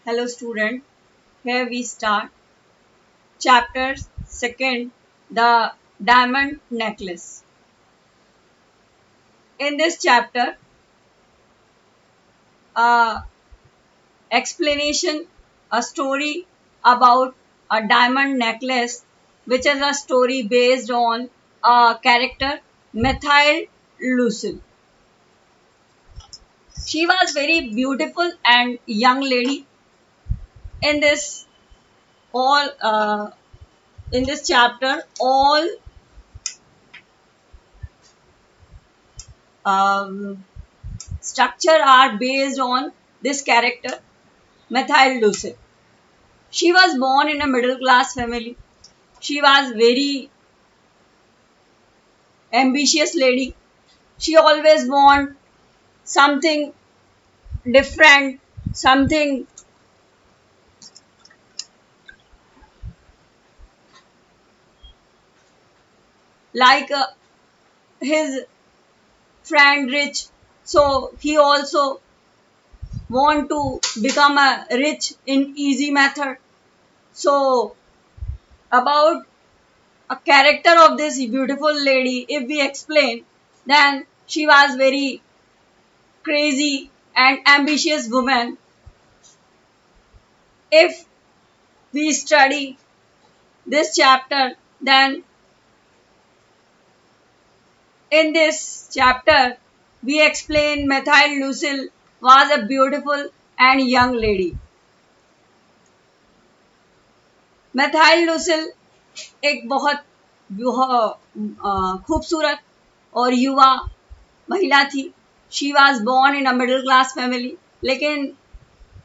Hello student, here we start chapter 2nd, the diamond necklace. In this chapter, a explanation, a story about a diamond necklace, which is a story based on a character, Methyl Lucille. She was very beautiful and young lady. In this all in this chapter, all um, structure are based on this character, Methyl Lucille. She was born in a middle class family. She was very ambitious lady. She always want something different, something like his friend rich. So he also want to become a rich in easy method. So about a character of this beautiful lady, if we explain, then she was very crazy and ambitious woman. If we study this chapter, then in this chapter we explain Methyl Lucille was a beautiful and young lady. Methyl Lucille एक बहुत खूबसूरत और युवा महिला थी. She was born in a middle class family. लेकिन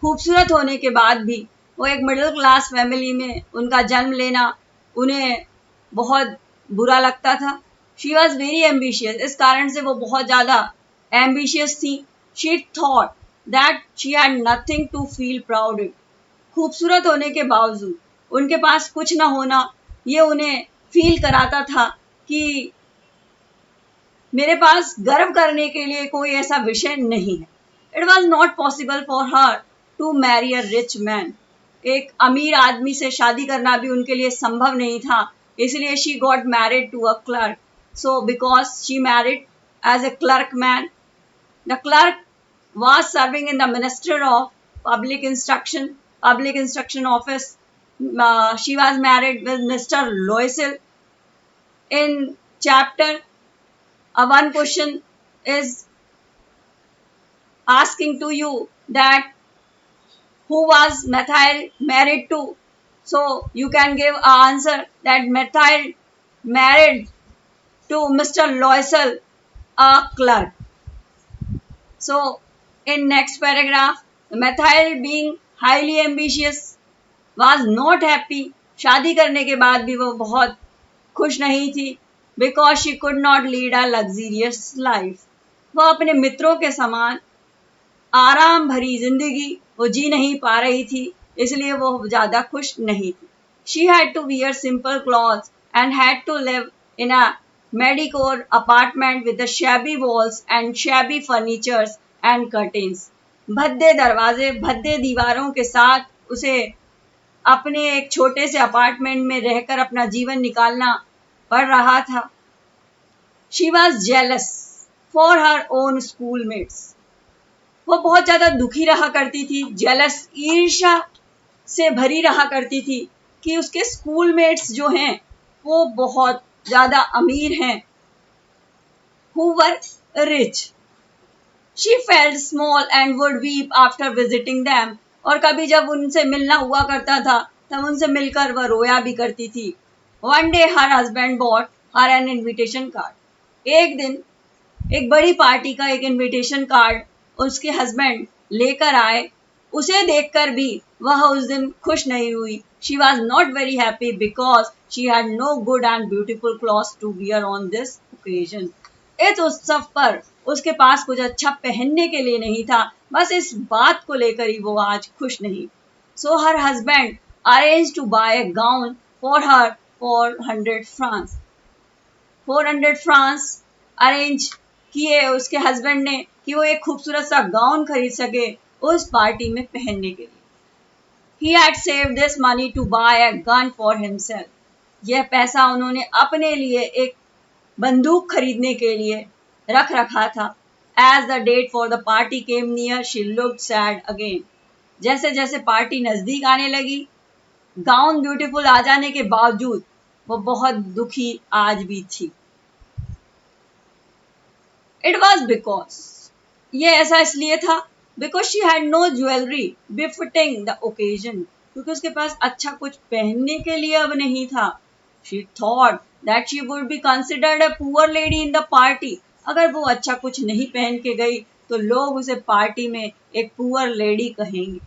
खूबसूरत होने के बाद भी वो एक मिडिल क्लास फैमिली में उनका जन्म लेना उन्हें बहुत बुरा लगता था. She was very ambitious. इस कारण से वो बहुत ज़्यादा एम्बिशियस थी. She thought that she had nothing to feel proud it. खूबसूरत होने के बावजूद उनके पास कुछ ना होना ये उन्हें फील कराता था कि मेरे पास गर्व करने के लिए कोई ऐसा विषय नहीं है. It was not possible for her to marry a rich man. एक अमीर आदमी से शादी करना भी उनके लिए संभव नहीं था. इसलिए she got married to a clerk. So because she married as a clerk man. The clerk was serving in the Ministry of Public Instruction Office. She was married with Mr. Loisel. In chapter, one question is asking to you that who was Methyl married to? So you can give an answer that Methyl married to Mr. Loisel, a clerk. So in next paragraph, Methyl being highly ambitious was not happy. शादी करने के बाद भी वो बहुत खुश नहीं थी. Because she could not lead a luxurious life. वो अपने मित्रों के समान आराम भरी जिंदगी वो जी नहीं पा रही थी. इसलिए वो ज़्यादा खुश नहीं थी. She had to wear simple clothes and had to live in a mediocre apartment with the shabby walls and shabby furnitures and curtains. भद्दे दरवाजे भद्दे दीवारों के साथ उसे अपने एक छोटे से अपार्टमेंट में रहकर अपना जीवन निकालना पड़ रहा था. She was jealous for her own schoolmates. वो बहुत ज़्यादा दुखी रहा करती थी. जेलस ईर्ष्या से भरी रहा करती थी कि उसके स्कूलमेट्स जो हैं वो बहुत ज़्यादा अमीर हैं. Who were rich. She felt small and would weep after visiting them. और कभी जब उनसे मिलना हुआ करता था तब उनसे मिलकर वह रोया भी करती थी. One day her husband bought her an invitation card. एक दिन एक बड़ी पार्टी का एक इन्विटेशन कार्ड उसके हस्बैंड लेकर आए. उसे देखकर भी वह उस दिन खुश नहीं हुई. She was not very happy because she had no good and beautiful clothes to wear on this occasion. इस उत्सव पर उसके पास कुछ अच्छा पहनने के लिए नहीं था. बस इस बात को लेकर ही वो आज खुश नहीं. So her husband arrange to buy a gown for her for 100 francs. 400 francs arrange किए उसके हस्बैंड ने कि वो एक खूबसूरत सा गाउन खरीद सके उस पार्टी में पहनने के लिए. He had saved this money to buy a gun for himself. यह पैसा उन्होंने अपने लिए एक बंदूक खरीदने के लिए रख रखा था. As the date for the party came near, she looked sad again. जैसे जैसे पार्टी नजदीक आने लगी, गाउन ब्यूटीफुल आ जाने के बावजूद वो बहुत दुखी आज भी थी. It was because, ये ऐसा इसलिए था, because she had no jewelry befitting the occasion, क्योंकि उसके पास अच्छा कुछ पहनने के लिए अब नहीं था. She thought that she would be considered a poor lady in the party. अगर वो अच्छा कुछ नहीं पहन के गई तो लोग उसे पार्टी में एक पुअर लेडी कहेंगे.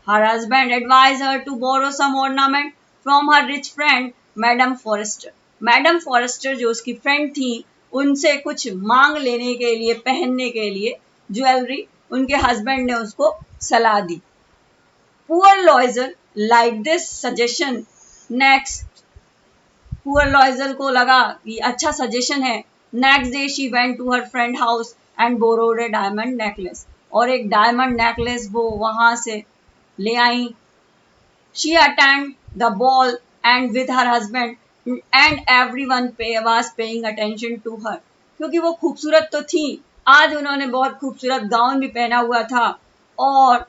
Her husband advised her to borrow some ornament from her rich friend, Madame Forrester. Madame Forrester जो उसकी फ्रेंड थी, उनसे कुछ मांग लेने के लिए, पहनने के लिए ज्वेलरी उनके हस्बैंड ने उसको सलाह दी. Poor Loisel like this suggestion. Next, poor Loisel को लगा कि अच्छा सजेशन है. Next day she went to her friend house and borrowed a diamond necklace. और एक डायमंड नेकलेस वो वहां से ले आई. She attended the ball and with her husband and everyone was paying attention to her. क्योंकि वो खूबसूरत तो थी, आज उन्होंने बहुत खूबसूरत गाउन भी पहना हुआ था और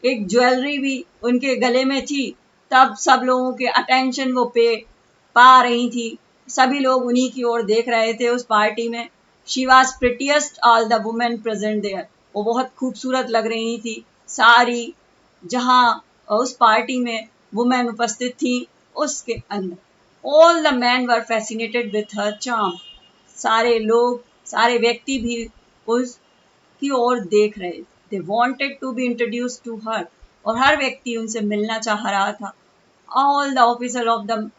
एक ज्वेलरी भी उनके गले में थी. तब सब लोगों के अटेंशन वो पा रही थी. सभी लोग उन्हीं की ओर देख रहे थे उस पार्टी में. She was prettiest all the women present there. वो बहुत खूबसूरत लग रही थी सारी, जहां उस पार्टी में वुमेन उपस्थित थी उसके अंदर. All the man were fascinated with her charm. सारे लोग, सारे व्यक्ति भी उसकी ओर देख रहे. They wanted to be introduce to her. और हर व्यक्ति उनसे मिलना चाह रहा था. All the officer of the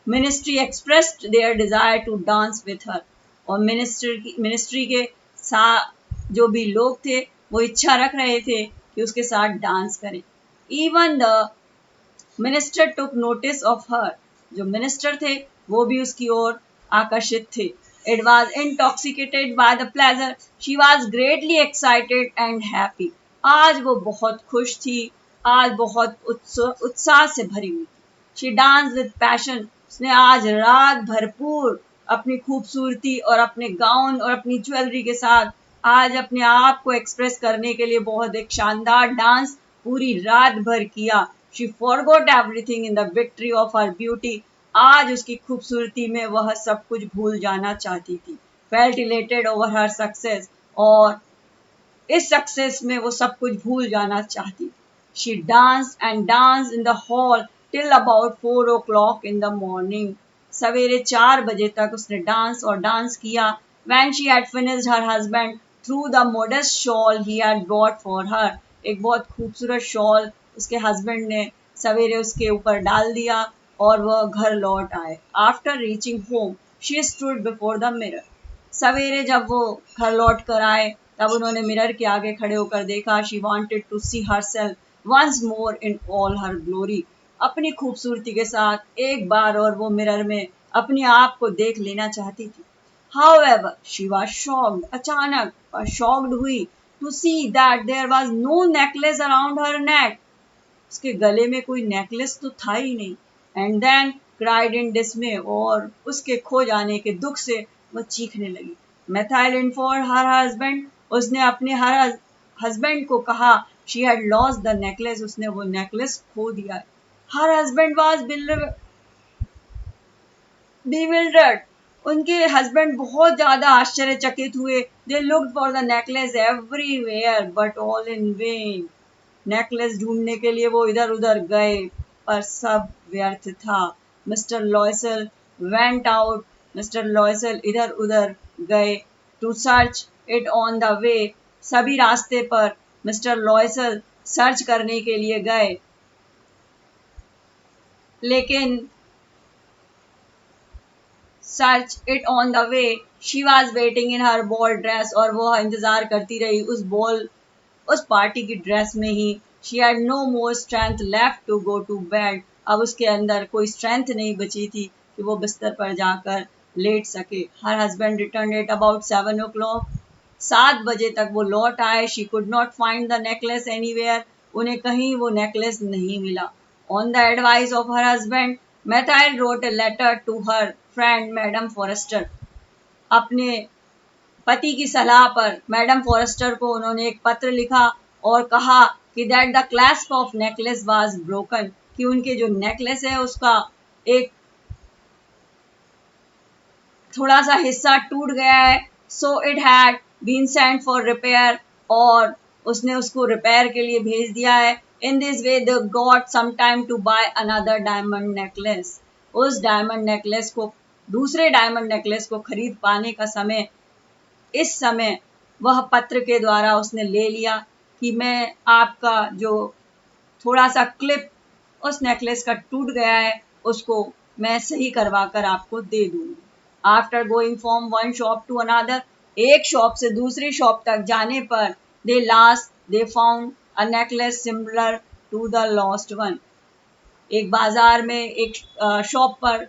ministry expressed their desire to dance with her. और मिनिस्ट्री के जो भी लोग थे वो इच्छा रख रहे थे कि उसके साथ डांस करें. Even the minister took notice of her. जो मिनिस्टर थे वो भी उसकी ओर आकर्षित थे. It was intoxicated by the pleasure. She was greatly excited and happy. आज वो बहुत खुश थी, आज बहुत उत्साह से भरी हुई थी. She danced with passion. उसने आज रात भरपूर अपनी खूबसूरती और अपने गाउन और अपनी ज्वेलरी के साथ आज अपने आप को एक्सप्रेस करने के लिए बहुत एक शानदार डांस पूरी रात भर किया. She forgot everything in the victory of her beauty. आज उसकी खूबसूरती में वह सब कुछ भूल जाना चाहती थी. Felt elated over her success. और इस सक्सेस में वो सब कुछ भूल जाना चाहती थी. She danced and danced in the hall till about 4 o'clock in the morning. सवेरे 4 बजे तक उसने डांस और डांस किया. When she had finished, her husband threw the modest shawl he had brought for her. एक बहुत खूबसूरत शॉल उसके हस्बैंड ने सवेरे उसके ऊपर डाल दिया और वह घर लौट आए. After reaching home she stood before the mirror. सवेरे जब वो घर लौट कर आए तब उन्होंने मिरर के आगे खड़े होकर देखा. She wanted to see herself once more in all her glory. अपनी खूबसूरती के साथ एक बार और वो मिरर में अपने आप को देख लेना चाहती थी. However, she was shocked. अचानक shocked हुई to see that there was no necklace around her neck. उसके गले में कोई नेकलेस तो था ही नहीं. And then cried in dismay. और उसके खो जाने के दुख से वह चीखने लगी. Methyl informed her husband. उसने अपने हर हस्बैंड को कहा. She had lost the necklace. उसने वो नेकलेस खो दिया. Her husband was bewildered. उनके हस्बैंड बहुत ज्यादा आश्चर्यचकित हुए. They looked for the necklace everywhere but all in vain. Necklace ढूंढने के लिए वो इधर उधर गए पर सब व्यर्थ था. Mister Loisel went out. Mister Loisel इधर उधर गए. To search it on the way. सभी रास्ते पर मिस्टर लॉयसल सर्च करने के लिए गए, लेकिन search it on the way. She was waiting in her ball dress. और वह इंतजार करती रही उस पार्टी की ड्रेस में ही. She had no more strength left to go to bed. अब उसके अंदर कोई स्ट्रेंथ नहीं बची थी कि वो बिस्तर पर जाकर लेट सके. Her husband return at about 7 o'clock. 7 बजे तक वो लौट आए. She could not find the necklace anywhere. उन्हें कहीं वो नेकलेस नहीं मिला। On the advice of her husband, Mathilde wrote a letter to her friend madam Forestier. अपने पति की सलाह पर मैडम फॉरेस्टर को उन्होंने एक पत्र लिखा और कहा कि that the clasp of necklace was broken, कि उनके जो नेकलेस है उसका एक थोड़ा सा हिस्सा टूट गया है। So it had been sent for repair, और उसने उसको रिपेयर के लिए भेज दिया है। In this way they got some time to buy another diamond necklace. उस डायमंड नेकलेस को, दूसरे डायमंड नेकलेस को खरीद पाने का समय, इस समय वह पत्र के द्वारा उसने ले लिया कि मैं आपका जो थोड़ा सा क्लिप उस नेकलेस का टूट गया है उसको मैं सही करवा कर आपको दे दूंगी। After going from one shop to another, एक शॉप से दूसरी शॉप तक जाने पर they found a necklace similar to the lost one. एक बाजार में एक शॉप पर,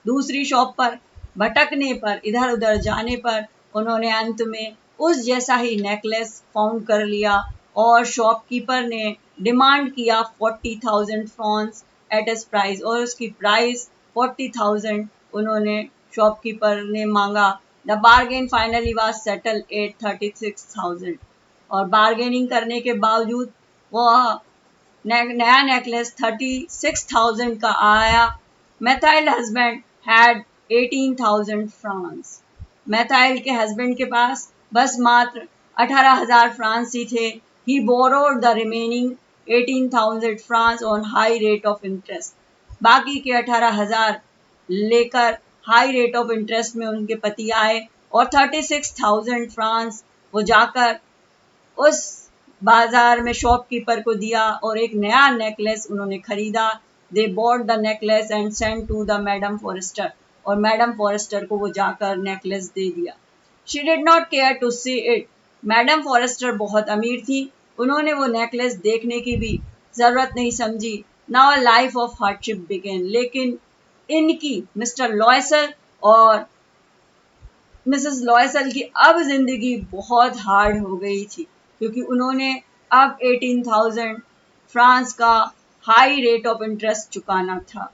दूसरी शॉप पर भटकने पर, इधर उधर जाने पर उन्होंने अंत में उस जैसा ही नेकलेस फाउंड कर लिया, और शॉपकीपर ने डिमांड किया 40,000 फ्रांस एट इस प्राइस, और उसकी प्राइस 40,000 उन्होंने शॉपकीपर ने मांगा। The bargain finally was settle at 36,000, और बार्गेनिंग करने के बावजूद वह नया नेकलेस 36,000 का आया। Mathilde husband had 18,000 francs. Mathilde के हस्बैंड के पास बस मात्र 18,000 फ्रांस ही थे। He borrowed the remaining 18,000 francs on high rate of interest. बाकी के 18,000 लेकर हाई रेट ऑफ इंटरेस्ट में उनके पति आए, और 36,000 फ्रांस वो जाकर उस बाजार में शॉपकीपर को दिया और एक नया नेकलेस उन्होंने खरीदा। They bought the necklace and send to the madam Forestier, और मैडम फॉरेस्टर को वो जाकर नेकलेस दे दिया। She did not care to see it. Madam Forestier बहुत अमीर थी, उन्होंने वो नेकलेस देखने की भी जरूरत नहीं समझी। Now life of hardship begin. लेकिन इनकी, मिस्टर लॉयसल और मिसेस लॉयसल की अब जिंदगी बहुत हार्ड हो गई थी, क्योंकि उन्होंने अब 18,000 फ्रांस का हाई रेट ऑफ इंटरेस्ट चुकाना था।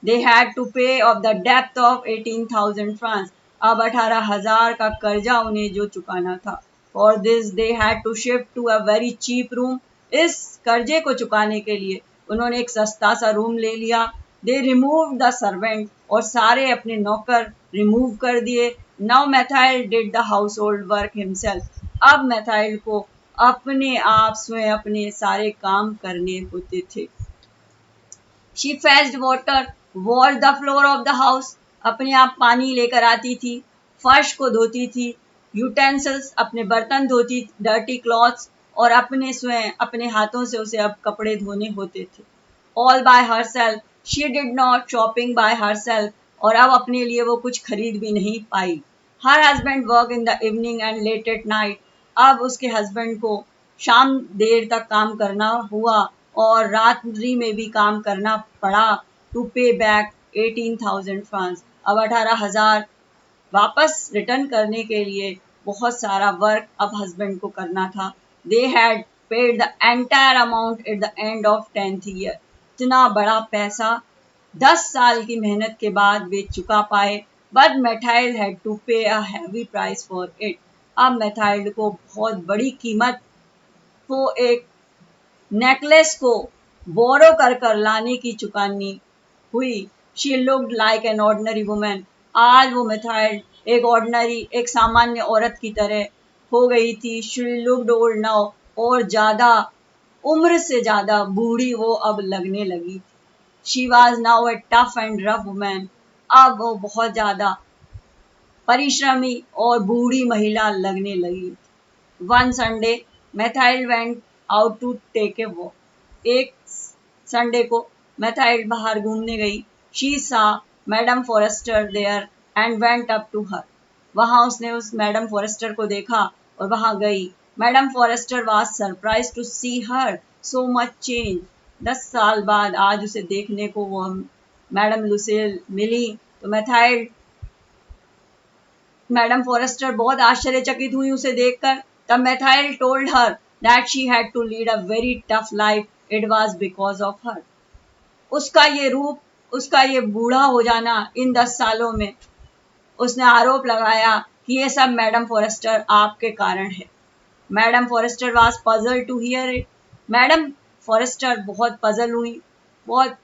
They had to pay off the डेप्थ ऑफ 18,000 फ्रांस। अब 18,000 का कर्जा उन्हें जो चुकाना था। For this they had to shift to a very cheap room. इस कर्जे को चुकाने के लिए उन्होंने एक सस्ता सा रूम ले लिया। दे रिमूव द सर्वेंट, और सारे अपने नौकर रिमूव कर दिए। Now methyl did the house hold work himself. अब मैथाइल को अपने आप स्वयं अपने सारे काम करने होते थे। She fetched water, wash the floor of the house. अपने आप पानी लेकर आती थी, फर्श को धोती थी, यूटेंसिल्स अपने बर्तन धोती, डर्टी क्लॉथ्स, और अपने स्वयं अपने हाथों से उसे अब कपड़े धोने होते थे। All by herself. She did not shopping by herself, और अब अपने लिए वो कुछ खरीद भी नहीं पाई। Her husband work in the evening and late at night. अब उसके हस्बैंड को शाम देर तक काम करना हुआ और रात्रि में भी काम करना पड़ा टू पे बैक 18,000 फ्रांस। अब 18,000 वापस रिटर्न करने के लिए बहुत सारा वर्क अब हस्बैंड को करना था। They had paid the entire amount at the end of 10th year. इतना बड़ा पैसा 10 साल की मेहनत के बाद वे चुका पाए। बट मैथाइल हैड टू पे a heavy price for it. अब मैथाइल को बहुत बड़ी कीमत को एक नेकलेस को बोरो कर कर लाने की चुकानी हुई। She looked like an ordinary women. आज वो मैथाइल एक ऑर्डिनरी, एक सामान्य औरत की तरह हो गई थी। शी लुक्ड ओल्ड नाउ, और ज्यादा उम्र से ज्यादा बूढ़ी वो अब लगने लगी थी। She was now A tough and rough women. अब वो बहुत ज्यादा परिश्रमी और बूढ़ी महिला लगने लगी। One Sunday Mathilde went out to take a walk. एक संडे को मैथाइल बाहर घूमने गई। She saw madam Forestier there and went up to her. वहां उसने उस मैडम फॉरेस्टर को देखा और वहां गई। Madam Forestier was surprise to see her, so much change. 10 साल बाद आज उसे देखने को वो मैडम लुसेल मिली तो मैडम फॉरेस्टर बहुत आश्चर्यचकित हुई उसे देखकर। तब methyl told her that she had to lead a very tough life, it was because of her. उसका ये रूप, उसका ये बूढ़ा हो जाना इन 10 सालों में, उसने आरोप लगाया कि ये सब मैडम फॉरेस्टर आपके कारण है. Madam Forestier was puzzle to hear it. Madam Forestier बहुत पजल हुई, बहुत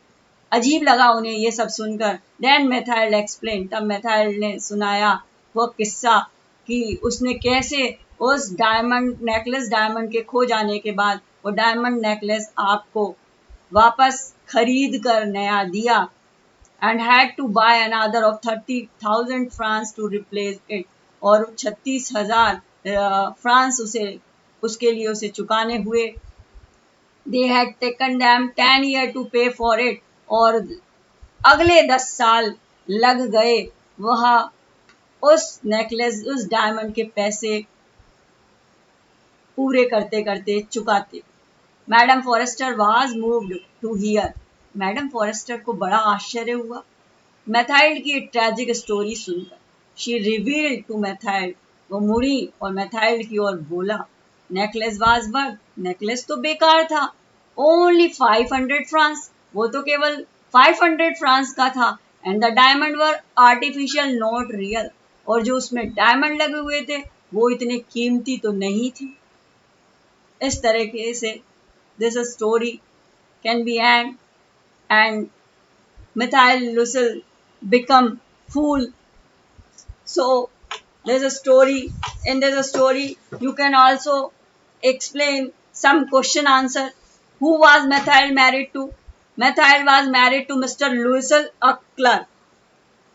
अजीब लगा उन्हें ये सब सुनकर. देन मेथाइल एक्सप्लेन, तब मेथाइल ने सुनाया वो किस्सा कि उसने कैसे उस डायमंड नेकलेस, डायमंड के खो जाने के बाद वो डायमंड नेकलेस आपको वापस खरीद कर नया दिया, and had to buy another of 30,000 francs to replace it. और 36,000 फ्रांस उसे उसके लिए उसे चुकाने हुए. They had taken them 10 year to pay for it. और अगले 10 साल लग गए वह उस नेकलेस, उस डायमंड के पैसे पूरे करते करते चुकाते. Madam Forestier was moved to hear. Madam Forestier को बड़ा आश्चर्य हुआ मेथाइल की एक ट्रेजिक स्टोरी सुनकर. She revealed to Mathilde. वो मुड़ी और मेथाइल की ओर बोला, नेकलेस वाज वर्थ, नेकलेस तो बेकार था. ओनली 500 फ्रांस, वो तो केवल 500 फ्रांस का था. And the diamond were artificial not real. और जो उसमें डायमंड लगे हुए थे वो इतने कीमती तो नहीं थे. इस तरीके से this story can be and, and Methyl Lucille become fool. So there's a story. In there's a story, you can also explain some question answer. Who was Methyl married to? Methyl was married to Mr. Lucille, a clerk.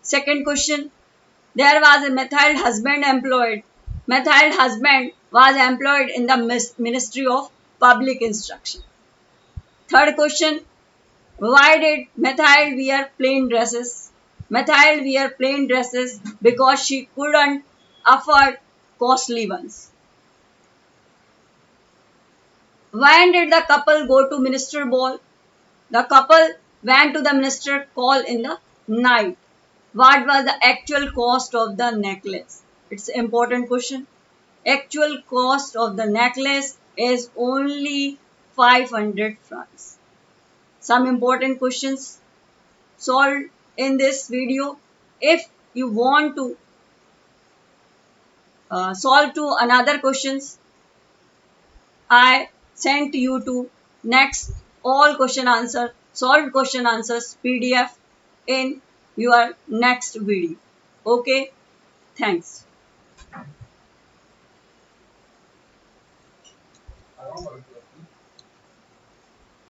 Second question, there was a Methyl husband employed. Methyl husband was employed in the Ministry of Public Instruction. Third question, why did Methyl wear plain dresses? Methyl wear plain dresses because she couldn't afford costly ones. When did the couple go to minister ball? The couple went to the minister ball in the night. What was the actual cost of the necklace? It's an important question. Actual cost of the necklace is only 500 francs. Some important questions solved in this video. If you want to solve to another questions, I sent you to next all question answer, solved question answers PDF in your next video. Okay, thanks.